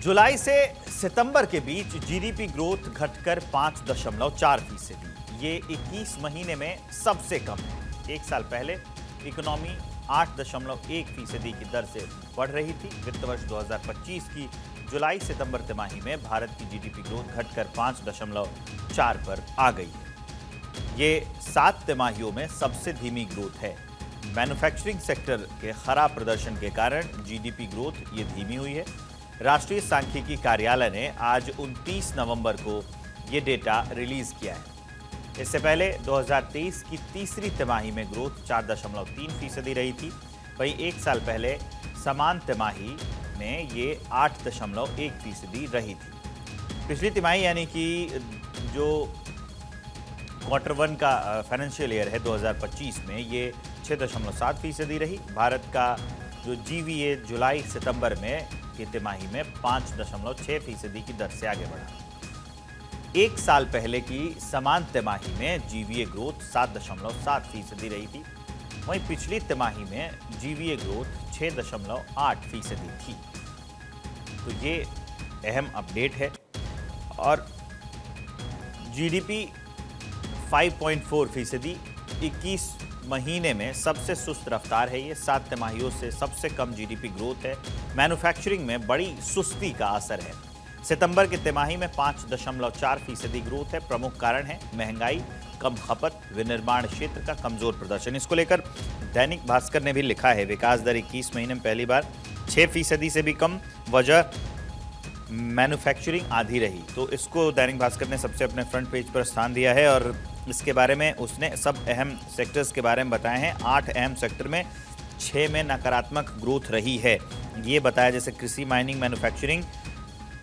जुलाई से सितंबर के बीच GDP growth घटकर 5.4%। ये 21 महीने में सबसे कम है। एक साल पहले इकोनॉमी 8.1% की दर से बढ़ रही थी। वित्त वर्ष 2025 की जुलाई सितंबर तिमाही में भारत की जीडीपी ग्रोथ घटकर 5.4 पर आ गई है। ये 7 तिमाहियों में सबसे धीमी ग्रोथ है। मैन्युफैक्चरिंग सेक्टर के खराब प्रदर्शन के कारण जीडीपी ग्रोथ ये धीमी हुई है। राष्ट्रीय सांख्यिकी कार्यालय ने आज 29 नवंबर को ये डेटा रिलीज किया है। इससे पहले 2023 की तीसरी तिमाही में ग्रोथ 4.3% रही थी। वहीं एक साल पहले समान तिमाही में ये 8.1% रही थी। पिछली तिमाही यानी कि जो क्वार्टर वन का फाइनेंशियल ईयर है 2025 में ये 6.7% रही। भारत का जो जीवीए जुलाई सितंबर में की तिमाही में 5.6% की दर से आगे बढ़ा। एक साल पहले की समान तिमाही में जीवीए ग्रोथ 7.7% रही थी। वहीं पिछली तिमाही में जीवीए ग्रोथ 6.8% थी। तो ये अहम अपडेट है। और जीडीपी 5.4%, 21 महीने में सबसे सुस्त रफ्तार है। ये 7 तिमाहियों से सबसे कम जीडीपी ग्रोथ है। मैन्युफैक्चरिंग में बड़ी सुस्ती का असर है। सितंबर की तिमाही में 5.4% ग्रोथ है। प्रमुख कारण है महंगाई, कम खपत, विनिर्माण क्षेत्र का कमजोर प्रदर्शन। इसको लेकर दैनिक भास्कर ने भी लिखा है, विकास दर 21 महीने में पहली बार 6% से भी कम। वजह मैन्युफैक्चरिंग आधी रही। तो इसको दैनिक भास्कर ने सबसे अपने फ्रंट पेज पर स्थान दिया है और इसके बारे में उसने सब अहम सेक्टर्स के बारे में बताए हैं। 8 अहम सेक्टर में 6 में नकारात्मक ग्रोथ रही है। ये बताया जैसे कृषि, माइनिंग, मैन्युफैक्चरिंग,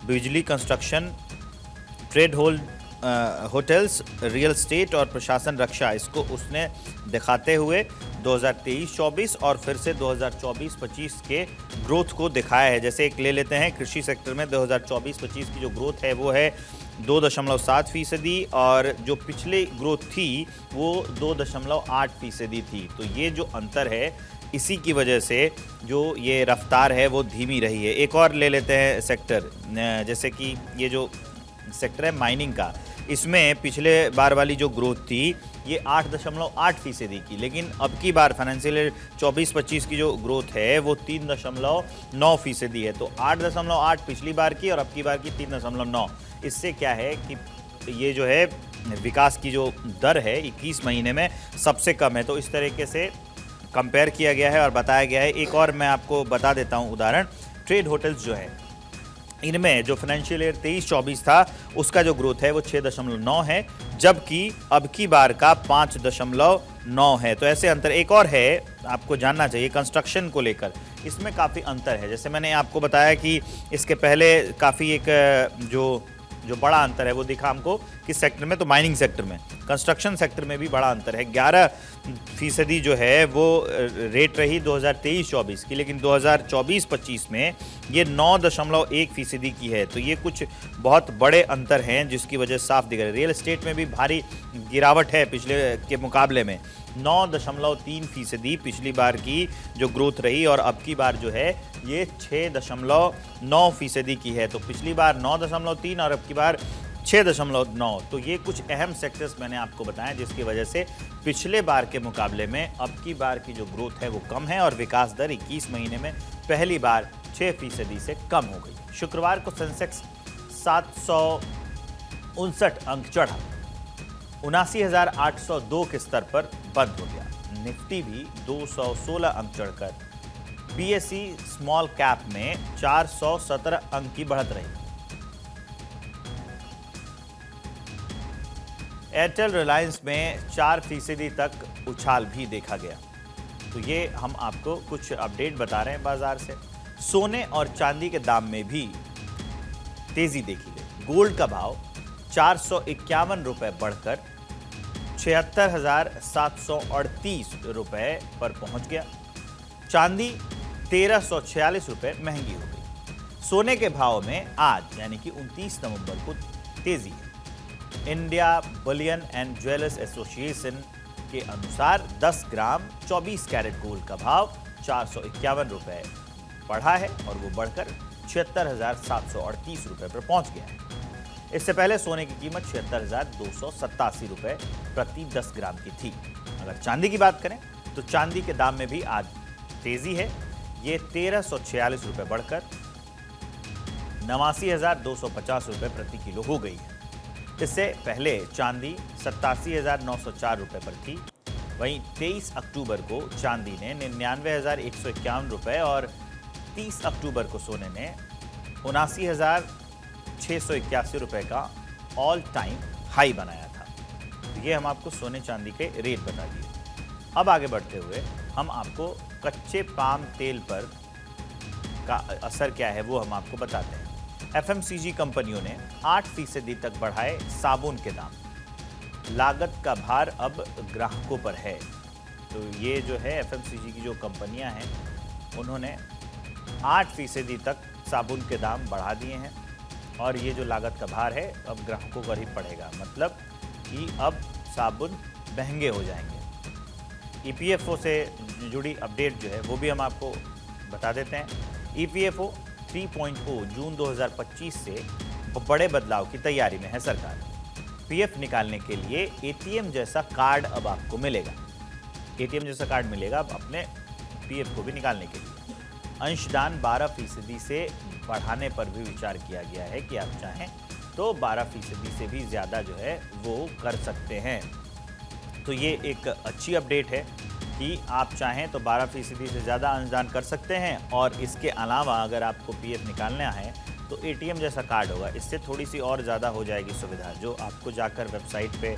बिजली, construction, trade hotels, real estate और प्रशासन रक्षा। इसको उसने दिखाते हुए 2023-24 और फिर से 2024-25 के ग्रोथ को दिखाया है। जैसे एक ले लेते हैं कृषि सेक्टर में 2024-25 की जो ग्रोथ है वो है 2.7% और जो पिछले ग्रोथ थी वो 2.8% थी। तो ये जो अंतर है इसी की वजह से जो ये रफ्तार है वो धीमी रही है। एक और ले लेते हैं सेक्टर, जैसे कि ये जो सेक्टर है माइनिंग का, इसमें पिछले बार वाली जो ग्रोथ थी ये 8.8% की, लेकिन अब की बार फाइनेंशियल ईयर 24-25 की जो ग्रोथ है वो 3.9% है। तो 8.8 पिछली बार की और अब की बार की 3.9। इससे क्या है कि ये जो है विकास की जो दर है 21 महीने में सबसे कम है। तो इस तरीके से कंपेयर किया गया है और बताया गया है। एक और मैं आपको बता देता हूँ उदाहरण, ट्रेड होटल्स जो है इनमें जो फाइनेंशियल ईयर 23-24 था उसका जो ग्रोथ है वो 6.9 है, जबकि अब की बार का 5.9 है। तो ऐसे अंतर। एक और है आपको जानना चाहिए कंस्ट्रक्शन को लेकर, इसमें काफ़ी अंतर है। जैसे मैंने आपको बताया कि इसके पहले काफ़ी एक जो बड़ा अंतर है वो दिखा हमको किस सेक्टर में, तो माइनिंग सेक्टर में। कंस्ट्रक्शन सेक्टर में भी बड़ा अंतर है। 11% जो है वो रेट रही 2023-24 की, लेकिन 2024-25 में ये 9.1% की है। तो ये कुछ बहुत बड़े अंतर हैं जिसकी वजह साफ दिख रही है। रियल एस्टेट में भी भारी गिरावट है पिछले के मुकाबले में। 9.3% पिछली बार की जो ग्रोथ रही और अब की बार जो है ये 6.9% की है। तो पिछली बार 9.3 और अब की बार 6.9। तो ये कुछ अहम सेक्टर्स मैंने आपको बताया जिसकी वजह से पिछले बार के मुकाबले में अब की बार की जो ग्रोथ है वो कम है और विकास दर 21 महीने में पहली बार 6% से कम हो गई। शुक्रवार को सेंसेक्स 759 अंक चढ़ा, 79,802 के स्तर पर बंद हो गया। निफ्टी भी 216 अंक चढ़कर बीएसई स्मॉल कैप में 417 अंक की बढ़त रही। एयरटेल रिलायंस में 4% तक उछाल भी देखा गया। तो ये हम आपको कुछ अपडेट बता रहे हैं बाजार से। सोने और चांदी के दाम में भी तेजी देखी गई। गोल्ड का भाव 451 रुपए बढ़कर 76,738 रुपए पर पहुंच गया। चांदी 1,346 रुपए महंगी हो गई। सोने के भाव में आज यानी कि 29 नवंबर को तेजी है। India Boolean and jewellers association के अनुसार 10 ग्राम 24 कैरेट गोल्ड का भाव 451 रुपए बढ़ा है और वो बढ़कर 76,738 रुपए पर पहुंच गया है। इससे पहले सोने की कीमत 76,287 रुपए प्रति 10 ग्राम की थी। अगर चांदी की बात करें तो चांदी के दाम में भी आज तेजी है। ये 1,346 रुपए बढ़कर 89,250 रुपए प्रति किलो हो गई है। इससे पहले चांदी 87,904 रुपए पर थी। वहीं 23 अक्टूबर को चांदी ने 99,151 रुपए और 30 अक्टूबर को सोने ने 79,681 रुपए का ऑल टाइम हाई बनाया था। तो ये हम आपको सोने चांदी के रेट बता दिए। अब आगे बढ़ते हुए हम आपको कच्चे पाम तेल पर का असर क्या है वो हम आपको बताते हैं। एफएमसीजी कंपनियों ने 8% तक बढ़ाए साबुन के दाम। लागत का भार अब ग्राहकों पर है। तो ये जो है एफएमसीजी की जो कंपनियां हैं उन्होंने 8% तक साबुन के दाम बढ़ा दिए हैं और ये जो लागत का भार है अब ग्राहकों पर ही पड़ेगा। मतलब कि अब साबुन महंगे हो जाएंगे। ईपीएफओ से जुड़ी अपडेट जो है वो भी हम आपको बता देते हैं। ईपीएफओ 3.0 जून 2025 से बड़े बदलाव की तैयारी में है सरकार। पीएफ निकालने के लिए एटीएम जैसा कार्ड अब आपको मिलेगा। एटीएम जैसा कार्ड मिलेगा अब अपने पीएफ को भी निकालने के लिए। अंशदान 12% से बढ़ाने पर भी विचार किया गया है कि आप चाहें तो 12% से भी ज़्यादा जो है वो कर सकते हैं। तो ये एक अच्छी अपडेट है कि आप चाहें तो 12% से ज़्यादा अंशदान कर सकते हैं। और इसके अलावा अगर आपको पीएफ निकालना है तो एटीएम जैसा कार्ड होगा। इससे थोड़ी सी और ज़्यादा हो जाएगी सुविधा। जो आपको जाकर वेबसाइट पे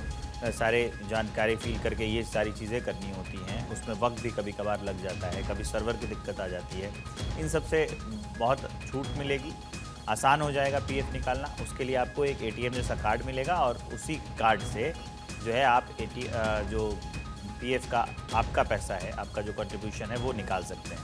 सारे जानकारी फिल करके ये सारी चीज़ें करनी होती हैं, उसमें वक्त भी कभी कभार लग जाता है, कभी सर्वर की दिक्कत आ जाती है। इन सब से बहुत छूट मिलेगी, आसान हो जाएगा पीएफ निकालना। उसके लिए आपको एक एटीएम जैसा कार्ड मिलेगा और उसी कार्ड से जो है आप जो पीएफ का आपका पैसा है, आपका जो कंट्रीब्यूशन है वो निकाल सकते हैं।